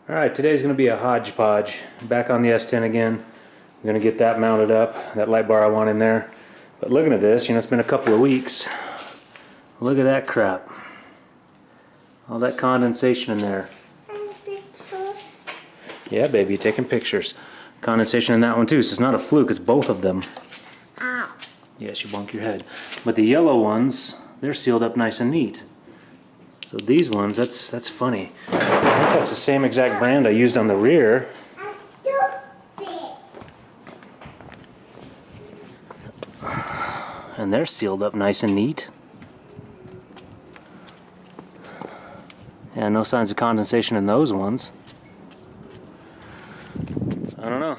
Alright, today's going to be a hodgepodge. Back on the S10 again. I'm going to get that mounted up, that light bar I want in there. But looking at this, it's been a couple of weeks. Look at that crap. All that condensation in there. Yeah, baby, you're taking pictures. Condensation in that one too, so it's not a fluke, it's both of them. Ow. Yes, you bonk your head. But the yellow ones, they're sealed up nice and neat. So these ones, that's funny. I think that's the same exact brand I used on the rear. And they're sealed up nice and neat. Yeah, no signs of condensation in those ones. I don't know.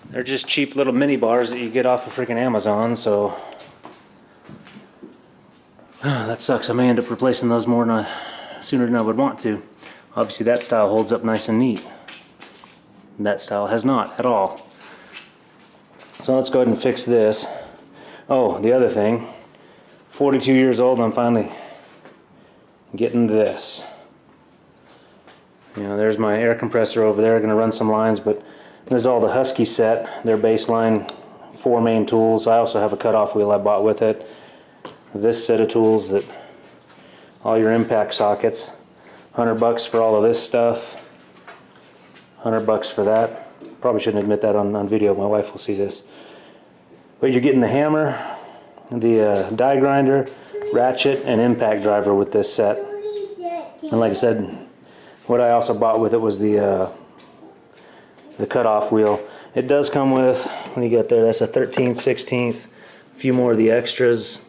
They're just cheap little mini bars that you get off of freaking Amazon, so that sucks. I may end up replacing those sooner than I would want to. Obviously that style holds up nice and neat. That style has not at all. So let's go ahead and fix this. Oh, the other thing, 42 years old, I'm finally getting this. There's my air compressor over there. I'm gonna run some lines, but this is all the Husky set, their baseline 4 main tools. I also have a cutoff wheel I bought with it. This set of tools, that all your impact sockets. $100 for all of this stuff. $100 for that. Probably shouldn't admit that on video. My wife will see this. But you're getting the hammer, the die grinder, ratchet, and impact driver with this set. And like I said, what I also bought with it was the cutoff wheel. It does come with, when you get there, that's a 13/16, a few more of the extras,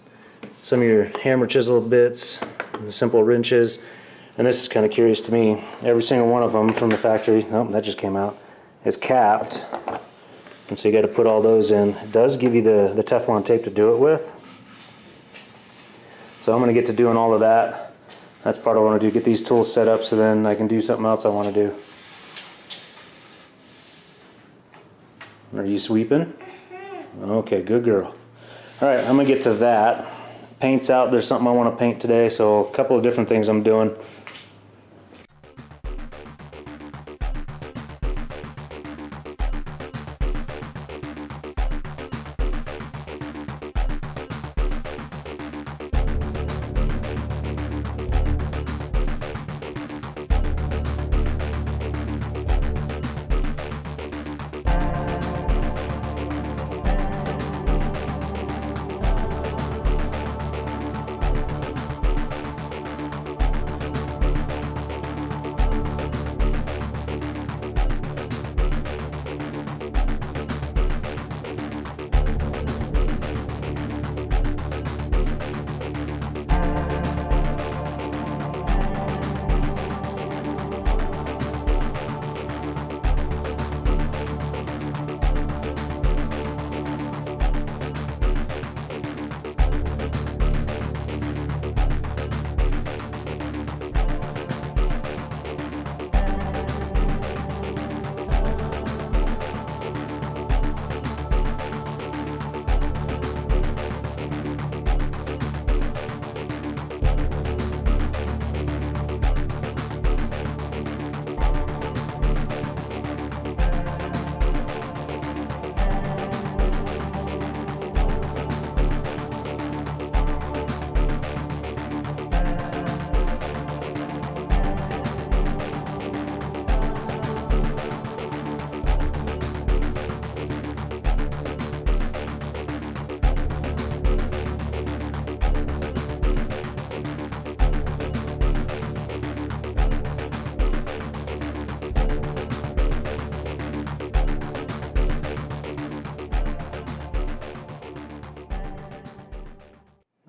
some of your hammer chisel bits, the simple wrenches. And this is kind of curious to me. Every single one of them from the factory, oh, that just came out, is capped. And so you got to put all those in. It does give you the Teflon tape to do it with. So I'm going to get to doing all of that. That's part I want to do, get these tools set up so then I can do something else I want to do. Are you sweeping? Okay, good girl. Alright, I'm going to get to that. Paint's out, there's something I want to paint today, so a couple of different things I'm doing.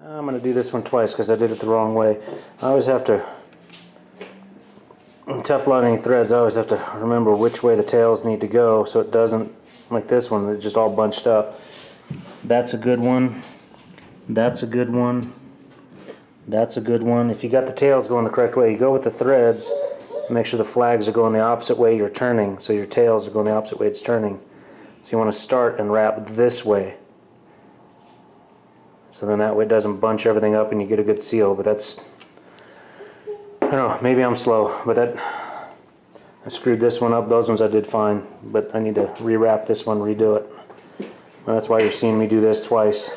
I'm going to do this one twice because I did it the wrong way. I always have to, in Tefloning threads, I always have to remember which way the tails need to go so it doesn't, like this one, it's just all bunched up. That's a good one. That's a good one. That's a good one. If you got the tails going the correct way, you go with the threads, make sure the flags are going the opposite way you're turning, so your tails are going the opposite way it's turning. So you want to start and wrap this way. So then that way it doesn't bunch everything up and you get a good seal. But that's, I don't know, maybe I'm slow, but I screwed this one up. Those ones I did fine, but I need to rewrap this one, redo it. And that's why you're seeing me do this twice.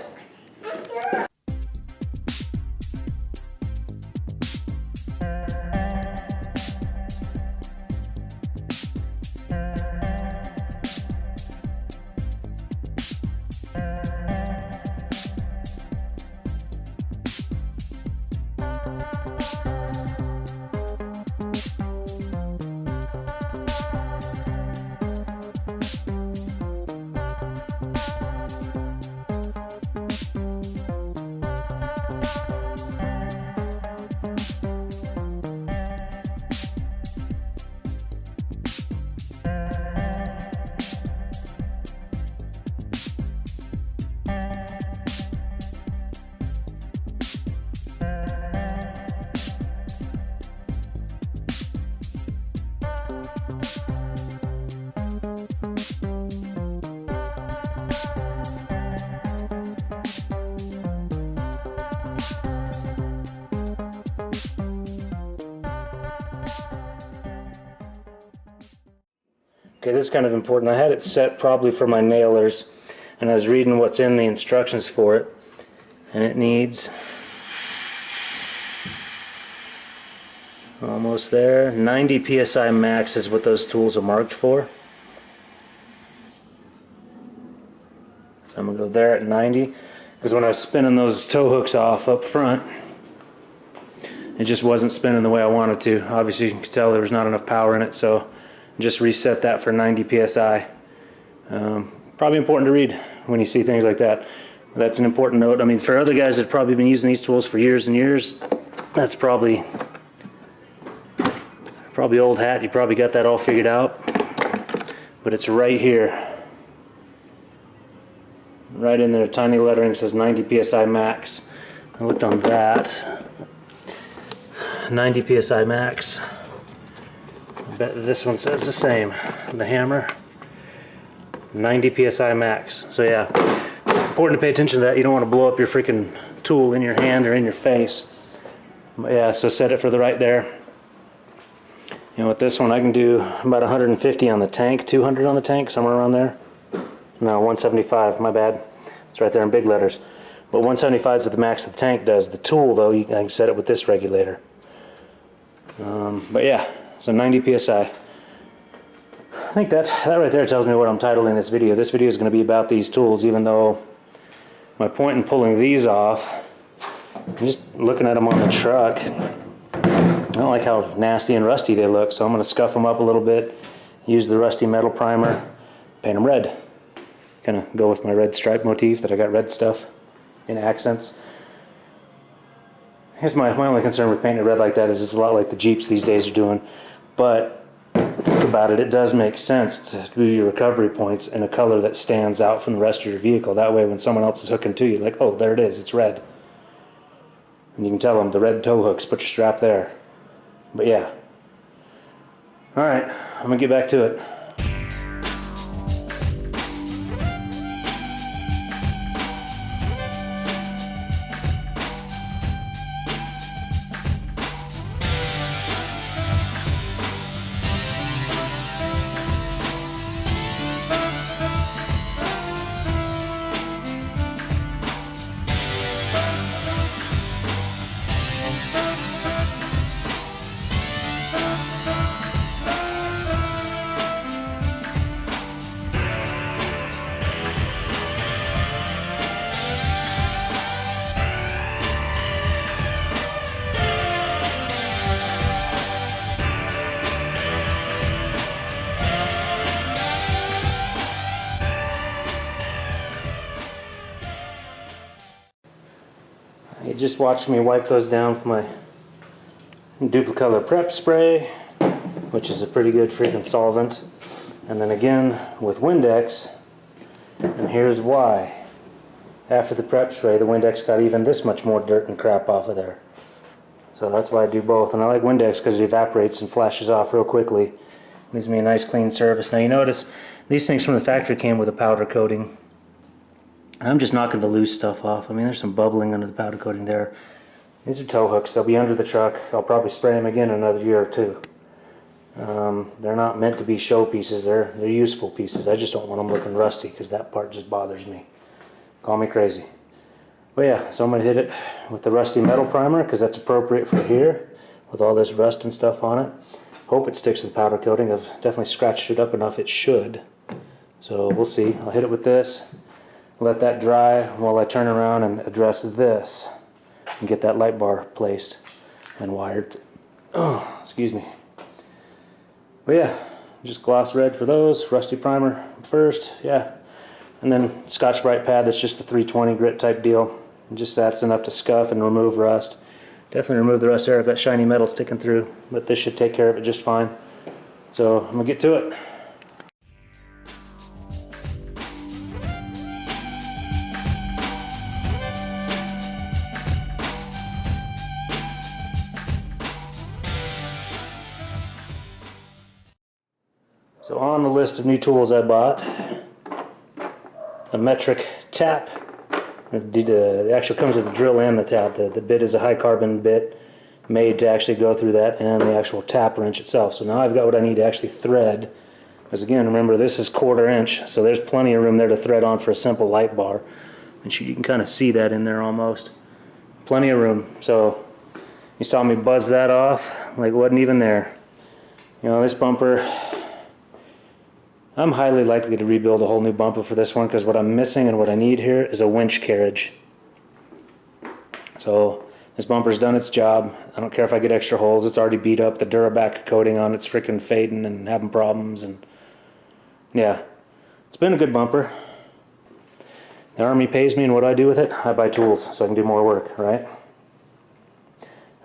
Okay, this is kind of important. I had it set probably for my nailers, and I was reading what's in the instructions for it, and it needs, almost there, 90 psi max is what those tools are marked for. So I'm going to go there at 90, because when I was spinning those tow hooks off up front, it just wasn't spinning the way I wanted to. Obviously you could tell there was not enough power in it, so just reset that for 90 psi. Probably important to read when you see things like that. That's an important note. I mean, for other guys that have probably been using these tools for years and years, that's probably old hat. You probably got that all figured out. But it's right here. Right in there, tiny lettering says 90 psi max. I looked on that. 90 psi max. I bet this one says the same. The hammer, 90 psi max. So yeah, important to pay attention to that. You don't want to blow up your freaking tool in your hand or in your face. But yeah, so set it for the right there. You know, with this one I can do about 150 on the tank, 200 on the tank, somewhere around there. No, 175, my bad. It's right there in big letters. But 175 is what the max of the tank does. The tool though, I can set it with this regulator. But yeah, so 90 psi. I think that right there tells me what I'm titling this video. This video is going to be about these tools, even though my point in pulling these off, just looking at them on the truck, I don't like how nasty and rusty they look, so I'm going to scuff them up a little bit, use the rusty metal primer, paint them red. Kind of go with my red stripe motif that I got red stuff in accents. Here's my only concern with painting red like that is it's a lot like the Jeeps these days are doing. But think about it, it does make sense to do your recovery points in a color that stands out from the rest of your vehicle. That way when someone else is hooking to you, like, oh, there it is, it's red. And you can tell them the red tow hooks, put your strap there. But yeah. Alright, I'm going to get back to it. You just watched me wipe those down with my Duplicolor Prep Spray, which is a pretty good freaking solvent. And then again with Windex, and here's why. After the prep spray, the Windex got even this much more dirt and crap off of there. So that's why I do both. And I like Windex because it evaporates and flashes off real quickly. Leaves me a nice clean surface. Now you notice these things from the factory came with a powder coating. I'm just knocking the loose stuff off. I mean, there's some bubbling under the powder coating there. These are tow hooks. They'll be under the truck. I'll probably spray them again in another year or two. They're not meant to be show pieces. They're useful pieces. I just don't want them looking rusty because that part just bothers me. Call me crazy. But yeah, so I'm going to hit it with the rusty metal primer because that's appropriate for here with all this rust and stuff on it. Hope it sticks to the powder coating. I've definitely scratched it up enough. It should. So we'll see. I'll hit it with this, let that dry while I turn around and address this and get that light bar placed and wired. Oh, excuse me. But yeah, just gloss red for those. Rusty primer first, yeah. And then Scotch-Brite pad, that's just the 320 grit type deal. Just that's enough to scuff and remove rust. Definitely remove the rust there. I've got shiny metal sticking through, but this should take care of it just fine. So I'm gonna get to it. So on the list of new tools I bought, a metric tap. It actually comes with the drill and the tap. The bit is a high carbon bit made to actually go through that, and the actual tap wrench itself. So now I've got what I need to actually thread. Because again, remember this is 1/4 inch, so there's plenty of room there to thread on for a simple light bar. And you can kind of see that in there almost. Plenty of room. So you saw me buzz that off like it wasn't even there. You know, this bumper, I'm highly likely to rebuild a whole new bumper for this one because what I'm missing and what I need here is a winch carriage. So this bumper's done its job. I don't care if I get extra holes. It's already beat up. The Duraback coating on it's freaking fading and having problems. And yeah, it's been a good bumper. The Army pays me, and what do I do with it? I buy tools so I can do more work, right?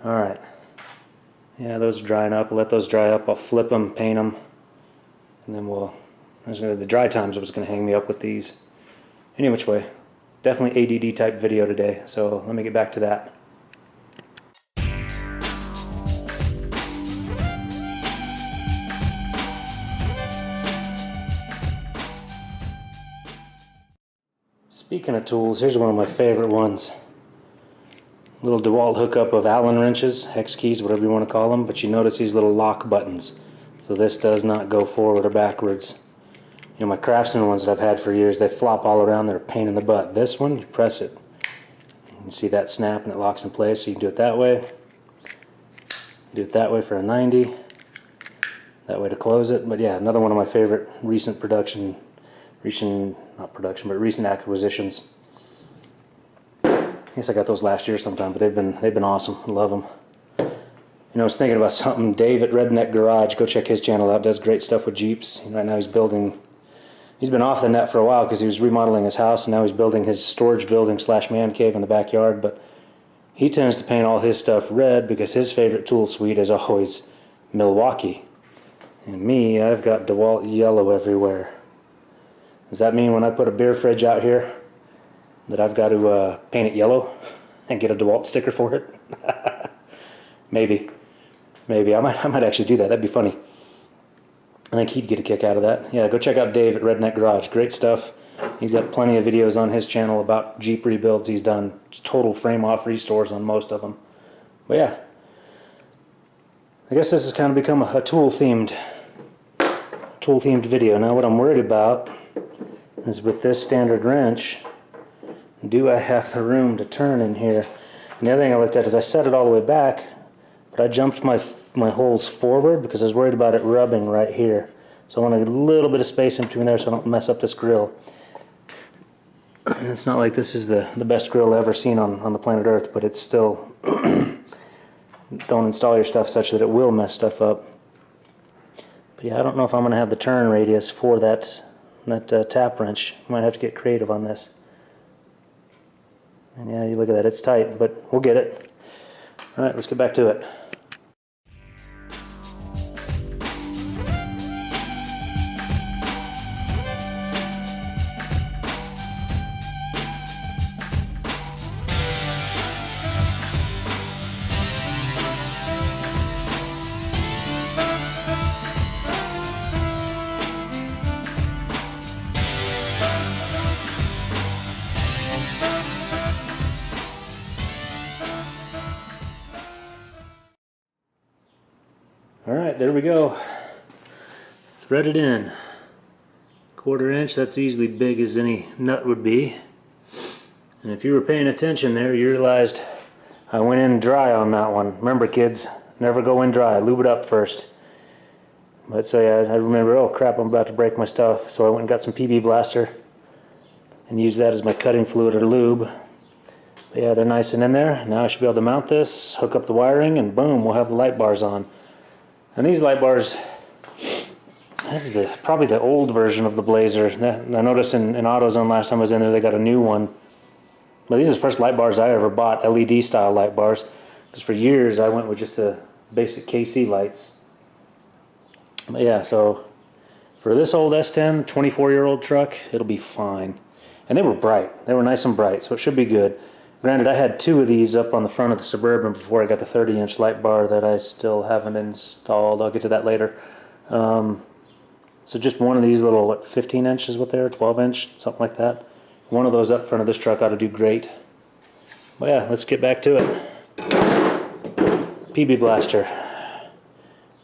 All right. Yeah, those are drying up. I'll let those dry up. I'll flip them, paint them, and then the dry times was going to hang me up with these. Any which way, definitely ADD type video today, so let me get back to that. Speaking of tools, here's one of my favorite ones. Little DeWalt hookup of Allen wrenches, hex keys, whatever you want to call them, but you notice these little lock buttons. So this does not go forward or backwards. You know, my Craftsman ones that I've had for years, they flop all around. They're a pain in the butt. This one, you press it. You can see that snap and it locks in place. So you can do it that way. Do it that way for a 90. That way to close it. But yeah, another one of my favorite recent acquisitions. I guess I got those last year sometime, but they've been awesome. I love them. You know, I was thinking about something. Dave at Redneck Garage, go check his channel out. Does great stuff with Jeeps. Right now he's been off the net for a while because he was remodeling his house, and now he's building his storage building / man cave in the backyard. But he tends to paint all his stuff red because his favorite tool suite is always Milwaukee. And me, I've got DeWalt yellow everywhere. Does that mean when I put a beer fridge out here that I've got to paint it yellow and get a DeWalt sticker for it? Maybe. I might actually do that. That'd be funny. I think he'd get a kick out of that. Yeah, go check out Dave at Redneck Garage. Great stuff. He's got plenty of videos on his channel about Jeep rebuilds he's done. Total frame-off restores on most of them. But yeah, I guess this has kind of become a tool-themed video. Now what I'm worried about is with this standard wrench, do I have the room to turn in here? And the other thing I looked at is I set it all the way back, but I jumped my holes forward because I was worried about it rubbing right here. So I want a little bit of space in between there so I don't mess up this grill. And it's not like this is the best grill I've ever seen on the planet Earth, but it's still don't install your stuff such that it will mess stuff up. But yeah, I don't know if I'm going to have the turn radius for that tap wrench. I might have to get creative on this. And yeah, you look at that, it's tight, but we'll get it. All right, let's get back to it. Alright, there we go. thread it in. 1/4 inch, that's easily big as any nut would be. And if you were paying attention there, you realized I went in dry on that one. Remember kids, never go in dry, lube it up first. But so yeah, I remember, oh crap, I'm about to break my stuff. So I went and got some PB Blaster and used that as my cutting fluid or lube. But yeah, they're nice and in there. Now I should be able to mount this, hook up the wiring, and boom, we'll have the light bars on. And these light bars, this is probably the old version of the Blazer. I noticed in AutoZone last time I was in there, they got a new one. But these are the first light bars I ever bought, LED style light bars. Because for years I went with just the basic KC lights. But yeah, so for this old S10, 24-year-old truck, it'll be fine. And they were bright. They were nice and bright, so it should be good. Granted, I had 2 of these up on the front of the Suburban before I got the 30-inch light bar that I still haven't installed. I'll get to that later. So just one of these little, what, 15 inches what they are, 12-inch, something like that. One of those up front of this truck ought to do great. Well, yeah, let's get back to it. PB Blaster.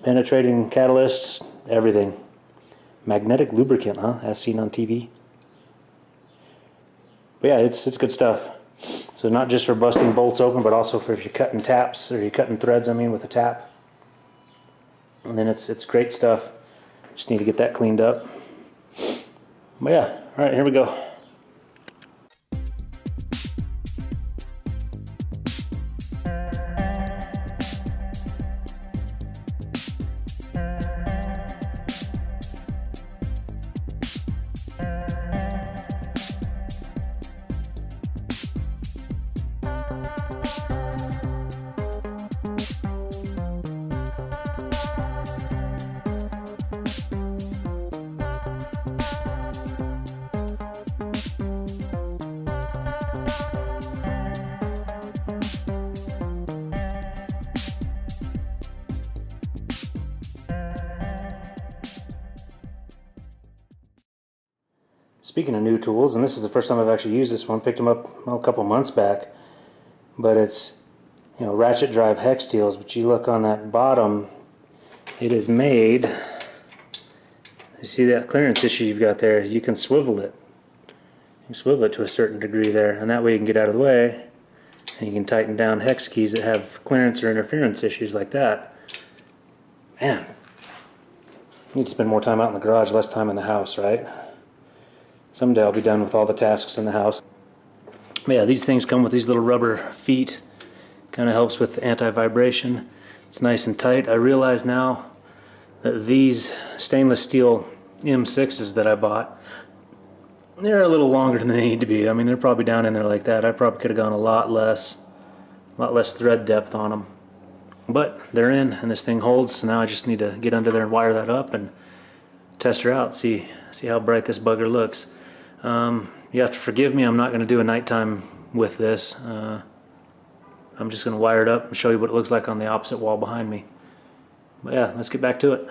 Penetrating catalyst, everything. Magnetic lubricant, huh? As seen on TV. But yeah, it's good stuff. So not just for busting bolts open, but also for if you're cutting taps, or you're cutting threads, I mean, with a tap. And then it's great stuff. Just need to get that cleaned up. But yeah, alright, here we go. Speaking of new tools, and this is the first time I've actually used this one, picked them up a couple months back, but it's, you know, ratchet drive hex steels, but you look on that bottom, it is made, you see that clearance issue you've got there, you can swivel it. You can swivel it to a certain degree there, and that way you can get out of the way, and you can tighten down hex keys that have clearance or interference issues like that. Man, you need to spend more time out in the garage, less time in the house, right? Someday I'll be done with all the tasks in the house. But yeah, these things come with these little rubber feet. Kind of helps with anti-vibration. It's nice and tight. I realize now that these stainless steel M6s that I bought, they're a little longer than they need to be. I mean, they're probably down in there like that. I probably could have gone a lot less thread depth on them. But they're in, and this thing holds, so now I just need to get under there and wire that up and test her out, see how bright this bugger looks. You have to forgive me, I'm not going to do a nighttime with this. I'm just going to wire it up and show you what it looks like on the opposite wall behind me. But yeah, let's get back to it.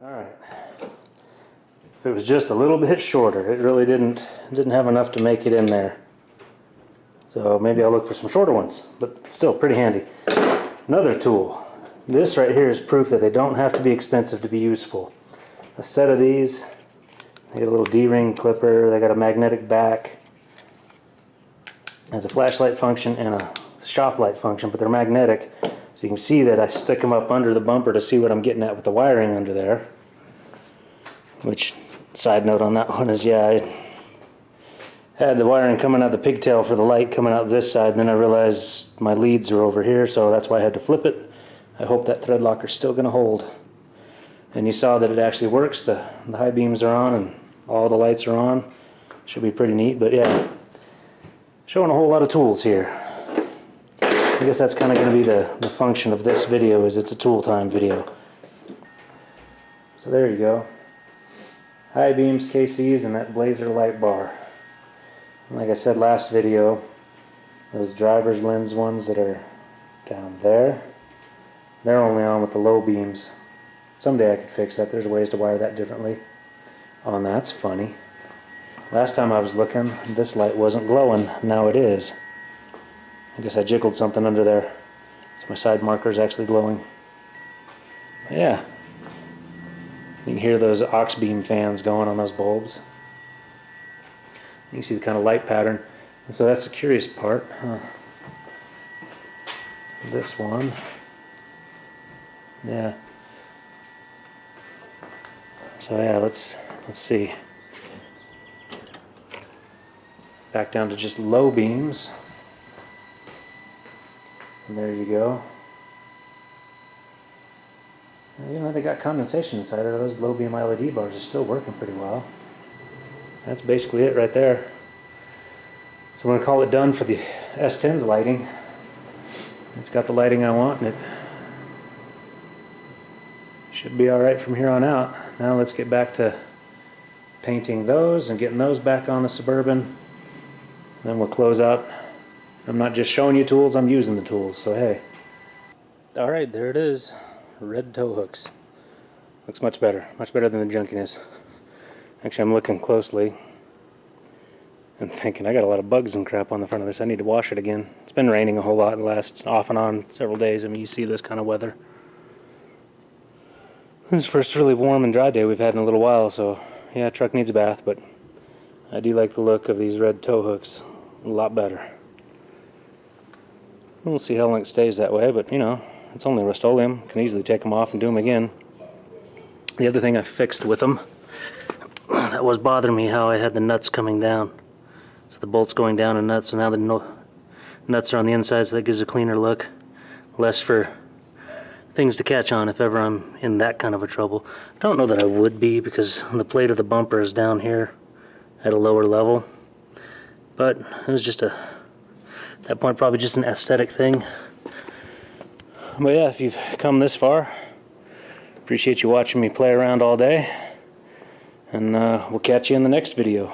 Alright. If it was just a little bit shorter, it really didn't have enough to make it in there. So maybe I'll look for some shorter ones, but still pretty handy. Another tool. This right here is proof that they don't have to be expensive to be useful. A set of these, they got a little D-ring clipper, they got a magnetic back, has a flashlight function and a shop light function, but they're magnetic. So you can see that I stick them up under the bumper to see what I'm getting at with the wiring under there. Which, side note on that one is, yeah, I had the wiring coming out the pigtail for the light coming out this side, and then I realized my leads are over here, so that's why I had to flip it. I hope that thread locker's still going to hold. And you saw that it actually works. The high beams are on and all the lights are on. Should be pretty neat, but yeah. Showing a whole lot of tools here. I guess that's kind of going to be the function of this video, is it's a tool time video. So there you go. High beams, KCs, and that Blazer light bar. Like I said last video, those driver's lens ones that are down there, they're only on with the low beams. Someday I could fix that. There's ways to wire that differently. Oh, and that's funny. Last time I was looking, this light wasn't glowing. Now it is. I guess I jiggled something under there. So my side marker is actually glowing. But yeah. You can hear those aux beam fans going on those bulbs. You can see the kind of light pattern. And so that's the curious part. This one. Yeah. So yeah, let's see. Back down to just low beams. And there you go. You know, they got condensation inside there. Those low beam LED bars are still working pretty well. That's basically it right there. So we're going to call it done for the S10's lighting. It's got the lighting I want, and it should be alright from here on out. Now let's get back to painting those and getting those back on the Suburban. Then we'll close out. I'm not just showing you tools, I'm using the tools, so hey. Alright, there it is. Red tow hooks. Looks much better than the junkiness. Actually, I'm looking closely and thinking I got a lot of bugs and crap on the front of this. I need to wash it again. It's been raining a whole lot the last off and on several days. I mean, you see this kind of weather. This is the first really warm and dry day we've had in a little while, so yeah, truck needs a bath, but I do like the look of these red tow hooks a lot better. We'll see how long it stays that way, but you know, it's only Rust-Oleum. Can easily take them off and do them again. The other thing I fixed with them, that was bothering me, how I had the nuts coming down. So the bolts going down and nuts, so now the nuts are on the inside, so that gives a cleaner look. Less for things to catch on if ever I'm in that kind of a trouble. I don't know that I would be, because the plate of the bumper is down here at a lower level. But it was just at that point probably just an aesthetic thing. But yeah, if you've come this far, appreciate you watching me play around all day, and we'll catch you in the next video.